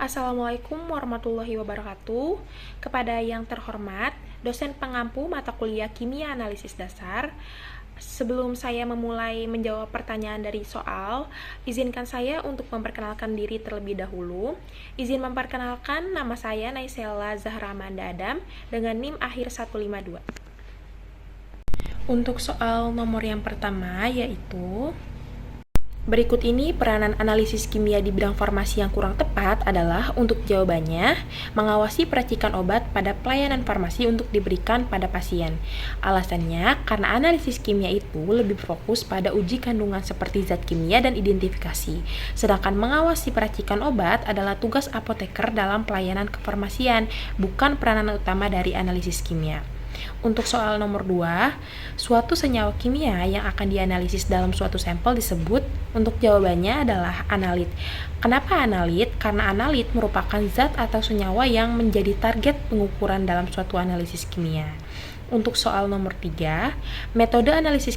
Assalamualaikum warahmatullahi wabarakatuh. Kepada yang terhormat, dosen pengampu mata kuliah Kimia Analisis Dasar, sebelum saya memulai menjawab pertanyaan dari soal, izinkan saya untuk memperkenalkan diri terlebih dahulu. Izin memperkenalkan, nama saya Naisela Zahra Amanda Adam dengan NIM akhir 152. Untuk soal nomor yang pertama yaitu berikut ini peranan analisis kimia di bidang farmasi yang kurang tepat adalah untuk jawabannya, mengawasi peracikan obat pada pelayanan farmasi untuk diberikan pada pasien. Alasannya, karena analisis kimia itu lebih fokus pada uji kandungan seperti zat kimia dan identifikasi, sedangkan mengawasi peracikan obat adalah tugas apoteker dalam pelayanan kefarmasian, bukan peranan utama dari analisis kimia. Untuk soal nomor 2, suatu senyawa kimia yang akan dianalisis dalam suatu sampel disebut, untuk jawabannya adalah analit. Kenapa analit? Karena analit merupakan zat atau senyawa yang menjadi target pengukuran dalam suatu analisis kimia. Untuk soal nomor 3, metode analisis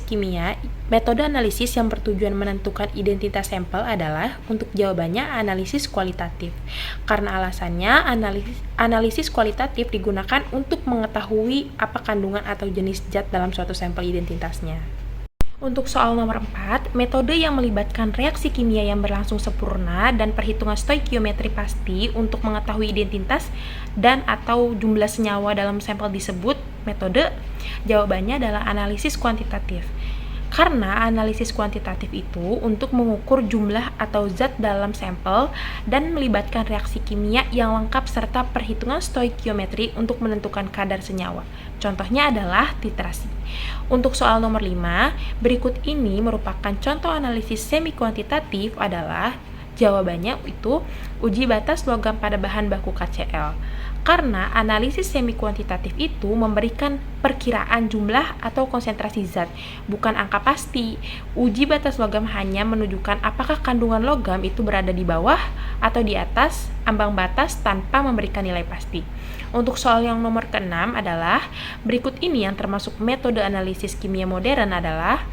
yang bertujuan menentukan identitas sampel adalah, untuk jawabannya, analisis kualitatif. Karena alasannya, analisis kualitatif digunakan untuk mengetahui apa kandungan atau jenis zat dalam suatu sampel identitasnya. Untuk soal nomor 4, metode yang melibatkan reaksi kimia yang berlangsung sempurna dan perhitungan stoikiometri pasti untuk mengetahui identitas dan atau jumlah senyawa dalam sampel disebut metode. Jawabannya adalah analisis kuantitatif. Karena analisis kuantitatif itu untuk mengukur jumlah atau zat dalam sampel dan melibatkan reaksi kimia yang lengkap serta perhitungan stoikiometri untuk menentukan kadar senyawa. Contohnya adalah titrasi. Untuk soal nomor 5, berikut ini merupakan contoh analisis semi kuantitatif adalah, jawabannya itu uji batas logam pada bahan baku KCl. Karena analisis semi kuantitatif itu memberikan perkiraan jumlah atau konsentrasi zat, bukan angka pasti. Uji batas logam hanya menunjukkan apakah kandungan logam itu berada di bawah atau di atas ambang batas tanpa memberikan nilai pasti. Untuk soal yang nomor ke-6 adalah, berikut ini yang termasuk metode analisis kimia modern adalah,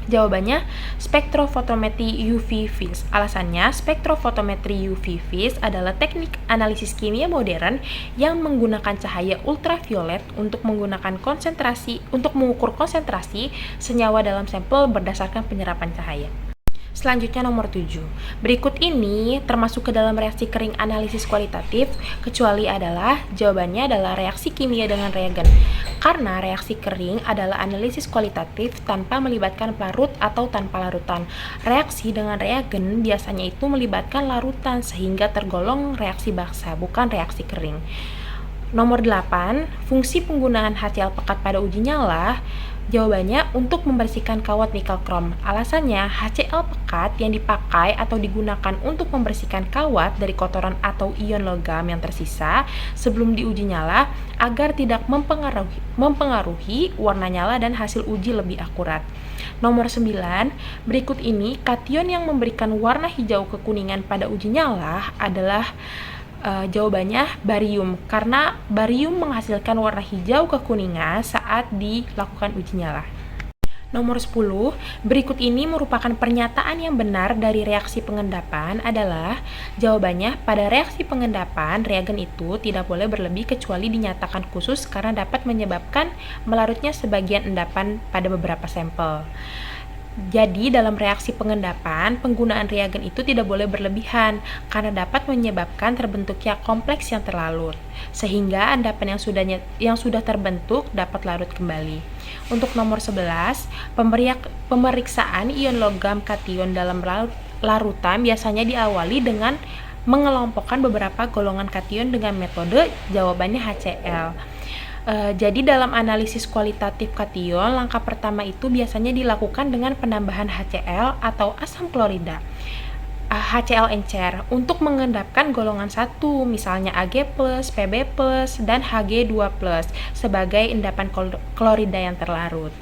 jawabannya spektrofotometri UV vis. Alasannya, spektrofotometri UV vis adalah teknik analisis kimia modern yang menggunakan cahaya ultraviolet untuk mengukur konsentrasi senyawa dalam sampel berdasarkan penyerapan cahaya. Selanjutnya nomor 7. Berikut ini termasuk ke dalam reaksi kering analisis kualitatif, kecuali adalah, jawabannya adalah reaksi kimia dengan reagen. Karena reaksi kering adalah analisis kualitatif tanpa melibatkan pelarut atau tanpa larutan. Reaksi dengan reagen biasanya itu melibatkan larutan sehingga tergolong reaksi baksa, bukan reaksi kering. Nomor 8, fungsi penggunaan HCl pekat pada uji nyala. Jawabannya untuk membersihkan kawat nikel krom. Alasannya, HCl pekat yang dipakai atau digunakan untuk membersihkan kawat dari kotoran atau ion logam yang tersisa sebelum diuji nyala agar tidak mempengaruhi warna nyala dan hasil uji lebih akurat. Nomor 9, berikut ini kation yang memberikan warna hijau kekuningan pada uji nyala adalah, jawabannya barium, karena barium menghasilkan warna hijau kekuningan saat dilakukan uji nyala. Nomor 10, berikut ini merupakan pernyataan yang benar dari reaksi pengendapan adalah, jawabannya pada reaksi pengendapan reagen itu tidak boleh berlebih kecuali dinyatakan khusus karena dapat menyebabkan melarutnya sebagian endapan pada beberapa sampel. Jadi, dalam reaksi pengendapan, penggunaan reagen itu tidak boleh berlebihan karena dapat menyebabkan terbentuknya kompleks yang terlarut, sehingga endapan yang sudah terbentuk dapat larut kembali. Untuk nomor 11, pemeriksaan ion logam kation dalam larutan biasanya diawali dengan mengelompokkan beberapa golongan kation dengan metode, jawabannya HCl. Jadi dalam analisis kualitatif kation, langkah pertama itu biasanya dilakukan dengan penambahan HCl atau asam klorida, HCl encer, untuk mengendapkan golongan 1, misalnya Ag+, Pb+, dan Hg2+, sebagai endapan klorida yang terlarut.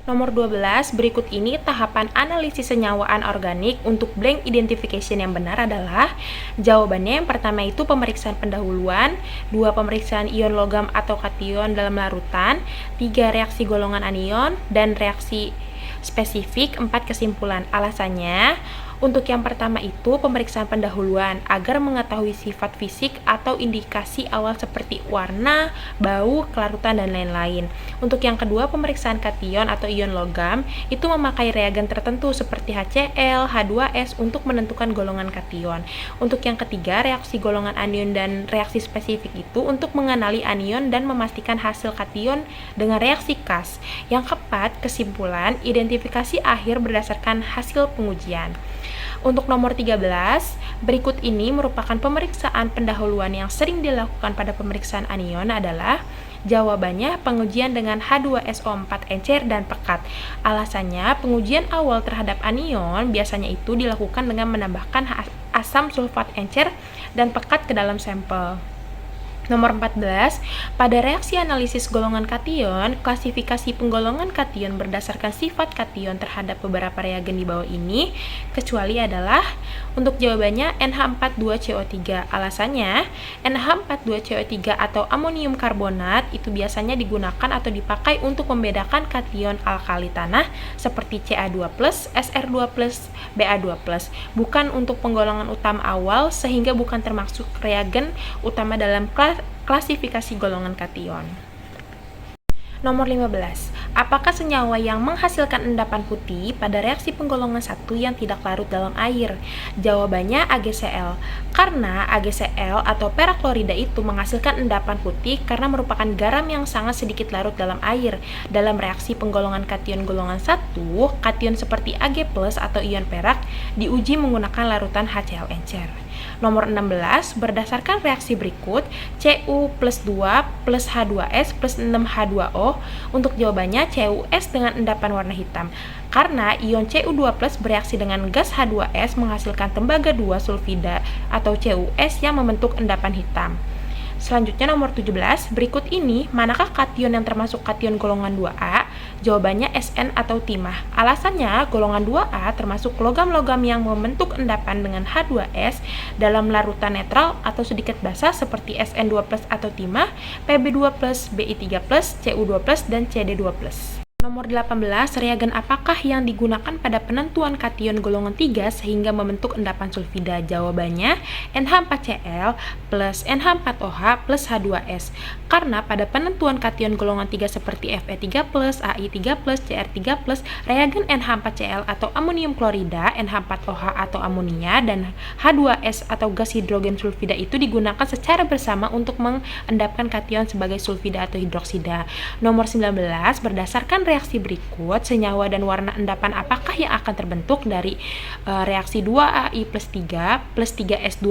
Nomor 12, berikut ini tahapan analisis senyawa anorganik untuk blank identification yang benar adalah, jawabannya yang pertama itu pemeriksaan pendahuluan, 2 pemeriksaan ion logam atau kation dalam larutan, 3 reaksi golongan anion, dan reaksi spesifik, 4 kesimpulan. Alasannya, Untuk yang pertama itu pemeriksaan pendahuluan agar mengetahui sifat fisik atau indikasi awal seperti warna, bau, kelarutan, dan lain-lain. Untuk yang kedua pemeriksaan kation atau ion logam itu memakai reagen tertentu seperti HCl, H2S untuk menentukan golongan kation. Untuk yang ketiga reaksi golongan anion dan reaksi spesifik itu untuk mengenali anion dan memastikan hasil kation dengan reaksi Cass. Yang keempat kesimpulan identifikasi akhir berdasarkan hasil pengujian. Untuk nomor 13, berikut ini merupakan pemeriksaan pendahuluan yang sering dilakukan pada pemeriksaan anion adalah jawabannya pengujian dengan H2SO4 encer dan pekat. Alasannya, pengujian awal terhadap anion biasanya itu dilakukan dengan menambahkan asam sulfat encer dan pekat ke dalam sampel. Nomor 14, pada reaksi analisis golongan kation, klasifikasi penggolongan kation berdasarkan sifat kation terhadap beberapa reagen di bawah ini, kecuali adalah untuk jawabannya NH42CO3. Alasannya, NH42CO3 atau amonium karbonat itu biasanya digunakan atau dipakai untuk membedakan kation alkali tanah seperti Ca2+, Sr2+, Ba2+, bukan untuk penggolongan utama awal sehingga bukan termasuk reagen utama dalam klasifikasi golongan kation. Nomor 15. Apakah senyawa yang menghasilkan endapan putih pada reaksi penggolongan 1 yang tidak larut dalam air? Jawabannya AgCl. Karena AgCl atau peraklorida itu menghasilkan endapan putih karena merupakan garam yang sangat sedikit larut dalam air. Dalam reaksi penggolongan kation golongan 1, kation seperti Ag+ atau ion perak diuji menggunakan larutan HCl encer. Nomor 16, berdasarkan reaksi berikut, Cu plus 2 plus H2S plus 6H2O, untuk jawabannya CuS dengan endapan warna hitam. Karena ion Cu2 plus bereaksi dengan gas H2S menghasilkan tembaga 2 sulfida atau CuS yang membentuk endapan hitam. Selanjutnya nomor 17, berikut ini manakah kation yang termasuk kation golongan 2A? Jawabannya Sn atau timah. Alasannya golongan 2A termasuk logam-logam yang membentuk endapan dengan H2S dalam larutan netral atau sedikit basah seperti Sn2+ atau timah, Pb2+, Bi3+, Cu2+, dan Cd2+. Nomor 18, reagen apakah yang digunakan pada penentuan kation golongan 3 sehingga membentuk endapan sulfida? Jawabannya NH4Cl plus NH4OH plus H2S. Karena pada penentuan kation golongan 3 seperti Fe3+, Ai3+, Cr3+, reagen NH4Cl atau amonium klorida, NH4OH atau amonia, dan H2S atau gas hidrogen sulfida itu digunakan secara bersama untuk mengendapkan kation sebagai sulfida atau hidroksida. Nomor 19, berdasarkan reaksi berikut, senyawa dan warna endapan apakah yang akan terbentuk dari reaksi 2Ai plus 3 plus 3S2-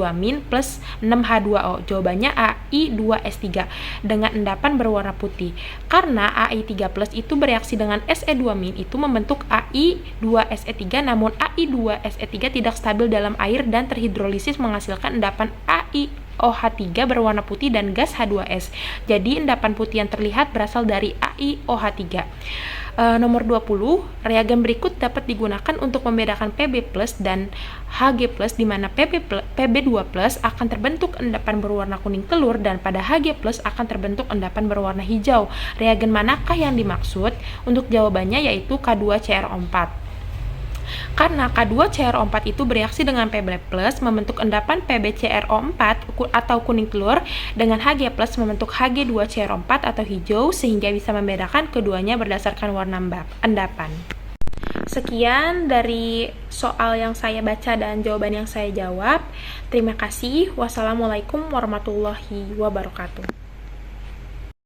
plus 6H2O? Jawabannya Ai2S3 dengan endapan berwarna putih. Karena Ai3 plus itu bereaksi dengan Se2- itu membentuk Ai2Se3, namun Ai2Se3 tidak stabil dalam air dan terhidrolisis menghasilkan endapan AiOH3 berwarna putih dan gas H2S. Jadi endapan putih yang terlihat berasal dari AiOH3. Nomor 20, reagen berikut dapat digunakan untuk membedakan Pb+ dan Hg+, di mana Pb2+ akan terbentuk endapan berwarna kuning telur dan pada Hg+ akan terbentuk endapan berwarna hijau. Reagen manakah yang dimaksud? Untuk jawabannya yaitu K2CrO4. Karena K2CrO4 itu bereaksi dengan Pb+ membentuk endapan PbCrO4 atau kuning telur dengan Hg+ membentuk Hg2CrO4 atau hijau, sehingga bisa membedakan keduanya berdasarkan warna endapan. Sekian dari soal yang saya baca dan jawaban yang saya jawab. Terima kasih. Wassalamualaikum warahmatullahi wabarakatuh.